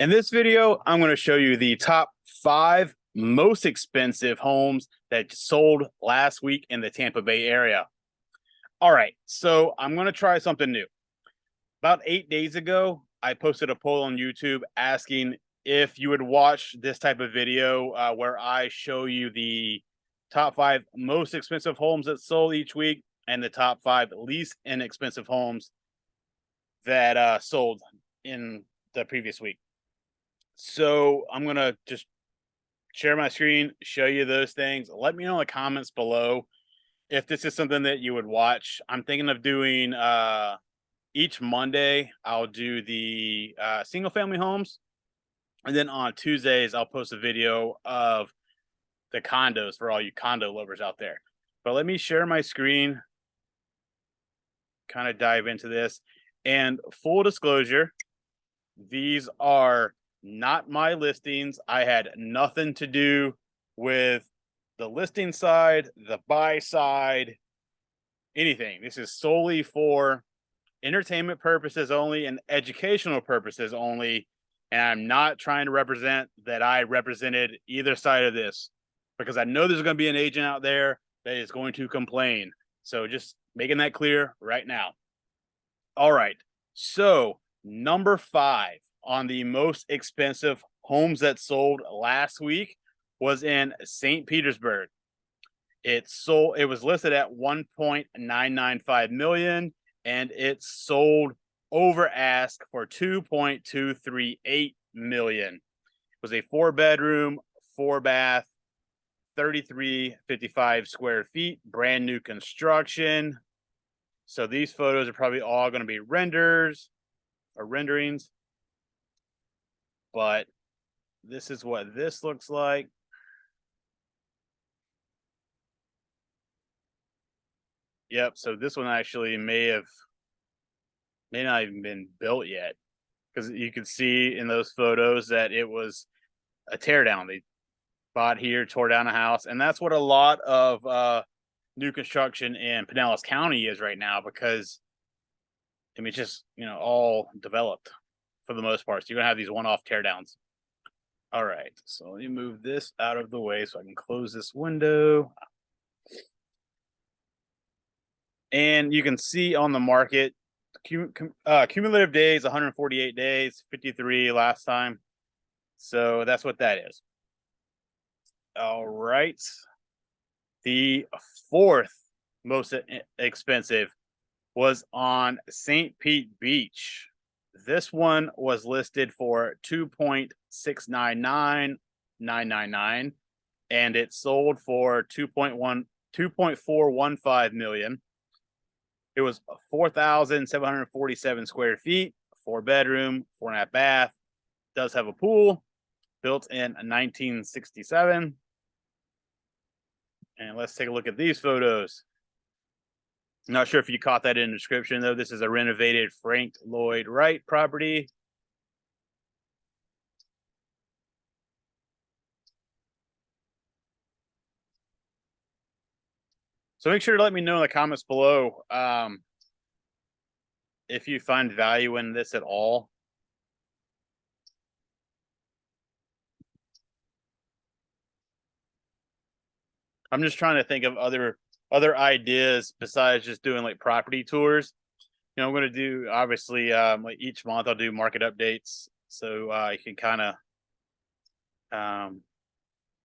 In this video, I'm going to show you the top 5 most expensive homes that sold last week in the Tampa Bay area. All right, so I'm going to try something new. About 8 days ago, I posted a poll on YouTube asking if you would watch this type of video where I show you the top 5 most expensive homes that sold each week and the top 5 least inexpensive homes that sold in the previous week. So I'm going to just share my screen, show you those things. Let me know in the comments below if this is something that you would watch. I'm thinking of doing each Monday, I'll do the single family homes. And then on Tuesdays, I'll post a video of the condos for all you condo lovers out there. But let me share my screen, kind of dive into this. And full disclosure, these are not my listings. I had nothing to do with the listing side, the buy side, anything. This is solely for entertainment purposes only and educational purposes only. And I'm not trying to represent that I represented either side of this, because I know there's going to be an agent out there that is going to complain. So just making that clear right now. All right. So number 5 on the most expensive homes that sold last week was in St. Petersburg. It was listed at 1.995 million and it sold over ask for 2.238 million. It was a 4-bedroom, 4-bath, 3355 square feet, brand new construction. So these photos are probably all going to be renderings, but this is what this looks like. Yep, so this one actually may not even been built yet, because you can see in those photos that it was a teardown. They bought here, tore down a house, and that's what a lot of new construction in Pinellas County is right now, because I mean, it's just, all developed for the most part. So you're gonna have these one-off teardowns. All right, so let me move this out of the way so I can close this window. And you can see on the market, cumulative days, 148 days, 53 last time. So that's what that is. All right. The 4th most expensive was on St. Pete Beach. This one was listed for 2.699999, and it sold for 2.415 million. It was 4,747 square feet, 4-bedroom, 4.5 bath. Does have a pool, built in 1967. And let's take a look at these photos. Not sure if you caught that in the description, though. This is a renovated Frank Lloyd Wright property. So make sure to let me know in the comments below if you find value in this at all. I'm just trying to think of other ideas besides just doing like property tours. I'm going to do, obviously, like each month I'll do market updates, so you can kind of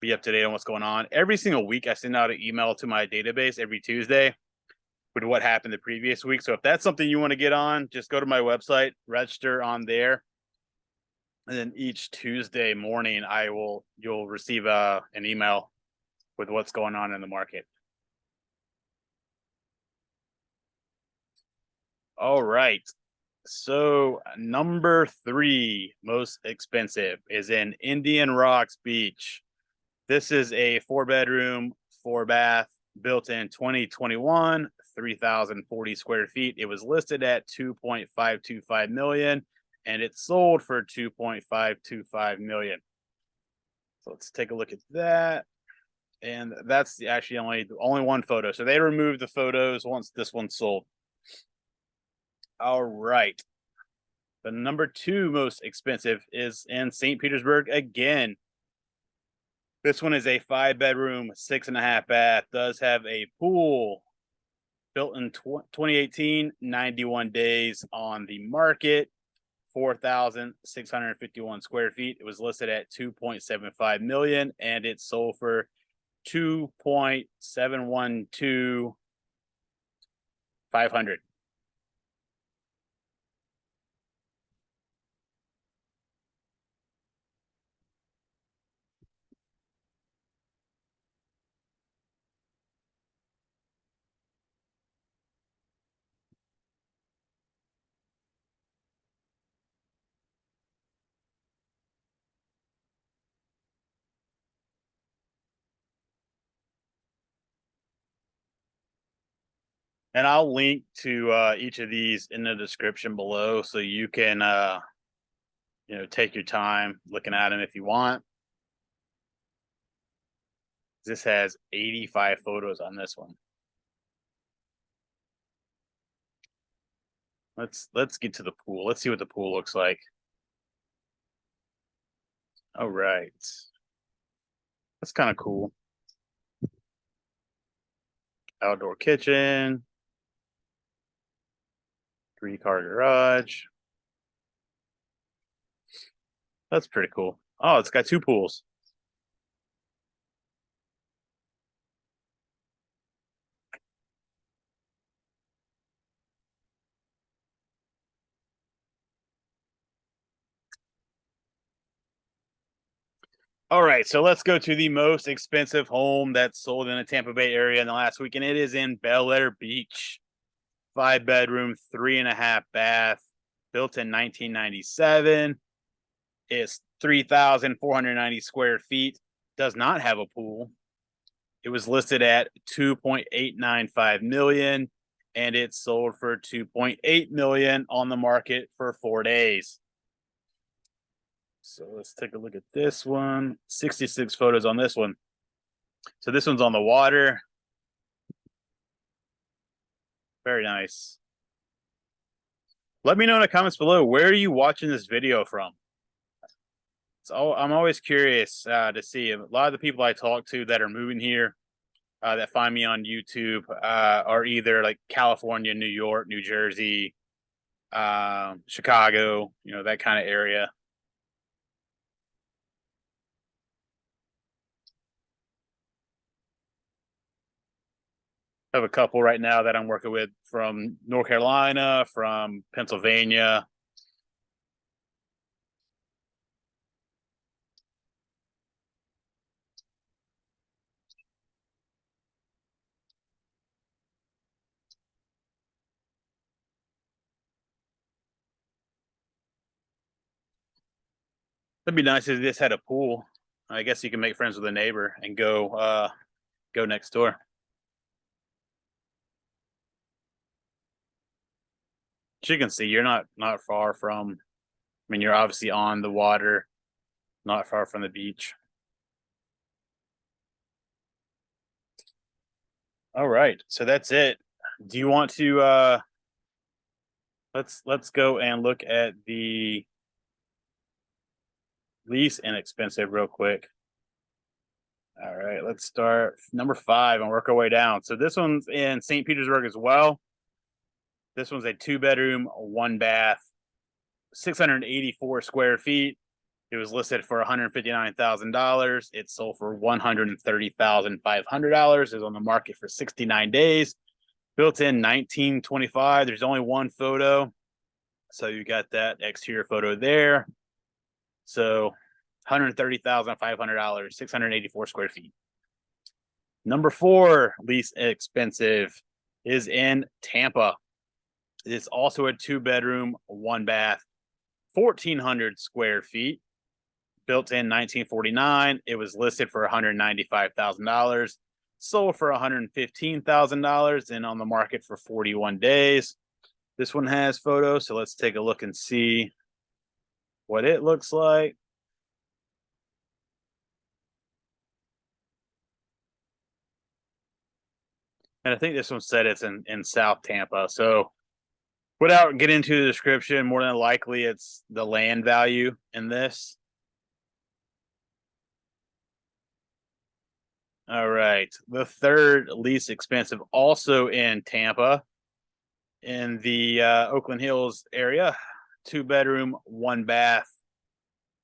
be up to date on what's going on. Every single week I send out an email to my database every Tuesday with what happened the previous week. So if that's something you want to get on, just go to my website, register on there, and then each Tuesday morning you'll receive an email with what's going on in the market. All right. So number 3 most expensive is in Indian Rocks Beach. This is a 4-bedroom, 4-bath, built in 2021, 3,040 square feet. It was listed at 2.525 million, and it sold for 2.525 million. So let's take a look at that. And that's actually only one photo. So they removed the photos once this one sold. All right. The number 2 most expensive is in St. Petersburg again. This one is a 5-bedroom, 6.5 bath, does have a pool, built in 2018, 91 days on the market, 4,651 square feet. It was listed at 2.75 million and it sold for 2.712 500. And I'll link to each of these in the description below so you can take your time looking at them if you want. This has 85 photos on this one. Let's get to the pool. Let's see what the pool looks like. All right. That's kind of cool. Outdoor kitchen, 3-car garage. That's pretty cool. Oh, it's got 2 pools. All right, so let's go to the most expensive home that's sold in the Tampa Bay area in the last week, and it is in Bel Air Beach. 5-bedroom, 3.5 bath, built in 1997. It's 3,490 square feet. Does not have a pool. It was listed at 2.895 million, and it sold for 2.8 million on the market for 4 days. So let's take a look at this one. 66 photos on this one. So this one's on the water. Very nice. Let me know in the comments below, where are you watching this video from? So I'm always curious to see. A lot of the people I talk to that are moving here, that find me on YouTube, are either like California, New York, New Jersey, Chicago, that kind of area. I have a couple right now that I'm working with from North Carolina, from Pennsylvania. It'd be nice if this had a pool. I guess you can make friends with a neighbor and go next door. As you can see, you're not far from. I mean, you're obviously on the water, not far from the beach. All right, so that's it. Do you want to let's go and look at the least inexpensive real quick. All right, let's start number 5 and work our way down. So this one's in St. Petersburg as well. This one's a 2-bedroom, 1 bath, 684 square feet. It was listed for $159,000. It sold for $130,500. It's on the market for 69 days. Built in 1925. There's only 1 photo. So you got that exterior photo there. So $130,500, 684 square feet. Number 4, least expensive, is in Tampa. It's also a 2-bedroom, 1 bath, 1,400 square feet, built in 1949. It was listed for $195,000, sold for $115,000, and on the market for 41 days. This one has photos, so let's take a look and see what it looks like. And I think this one said it's in South Tampa. So Without getting into the description, more than likely it's the land value in this. All right. The third least expensive, also in Tampa, in the Oakland Hills area. 2-bedroom, 1-bath,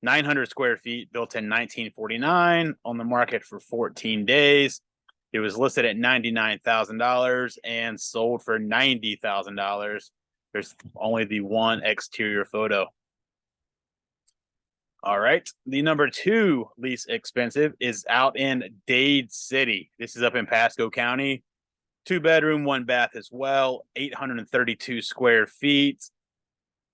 900 square feet, built in 1949, on the market for 14 days. It was listed at $99,000 and sold for $90,000. There's only the one exterior photo. All right. The number 2 least expensive is out in Dade City. This is up in Pasco County. 2-bedroom, 1-bath as well, 832 square feet,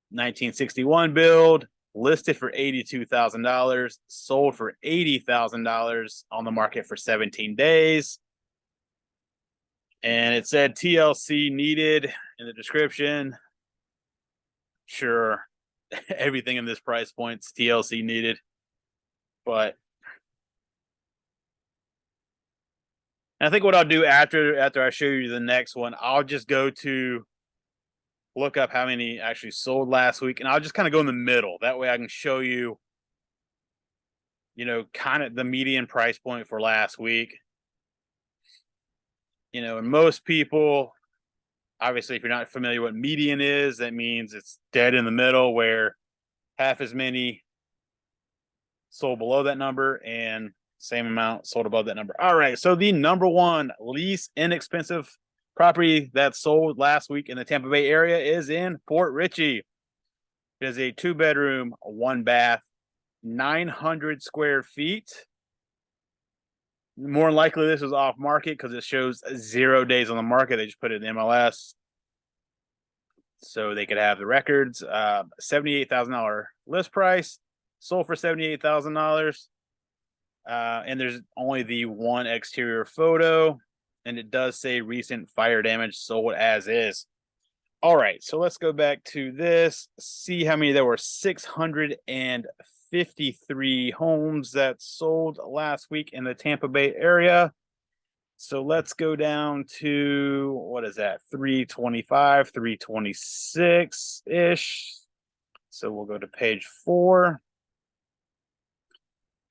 1961 build, listed for $82,000, sold for $80,000, on the market for 17 days. And it said TLC needed in the description. Sure, everything in this price point's TLC needed, but I think what I'll do after I show you the next one, I'll just go to look up how many actually sold last week, and I'll just kind of go in the middle. That way I can show you, kind of the median price point for last week. And most people, obviously, if you're not familiar what median is, that means it's dead in the middle, where half as many sold below that number and same amount sold above that number. All right, so the number 1 least inexpensive property that sold last week in the Tampa Bay area is in Port Richey. It is a 2-bedroom, 1-bath, 900 square feet. More than likely, this is off market because it shows 0 days on the market. They just put it in MLS so they could have the records. $78,000 list price, sold for $78,000. And there's only the one exterior photo, and it does say recent fire damage, sold as is. All right, so let's go back to this, see how many there were. 653 homes that sold last week in the Tampa Bay area. So let's go down to, what is that, 325, 326-ish. So we'll go to page 4.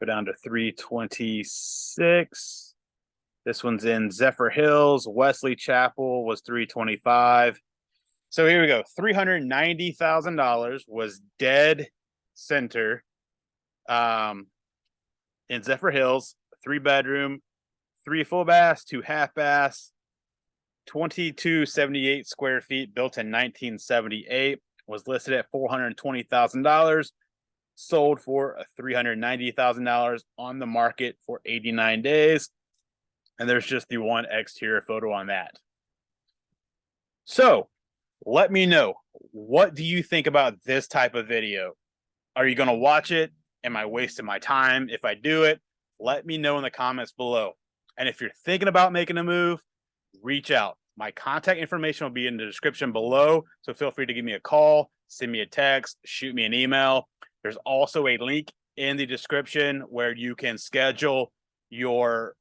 Go down to 326. This one's in Zephyr Hills. Wesley Chapel was 325. So here we go. $390,000 was dead center in Zephyr Hills. 3-bedroom, 3 full baths, 2 half baths, 2278 square feet, built in 1978. Was listed at $420,000. Sold for $390,000, on the market for 89 days. And there's just the one exterior photo on that. So let me know, what do you think about this type of video? Are you going to watch it? Am I wasting my time if I do it? Let me know in the comments below. And if you're thinking about making a move, reach out. My contact information will be in the description below. So feel free to give me a call, send me a text, shoot me an email. There's also a link in the description where you can schedule your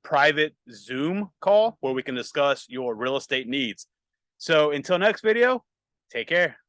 private Zoom call where we can discuss your real estate needs. So until next video, take care.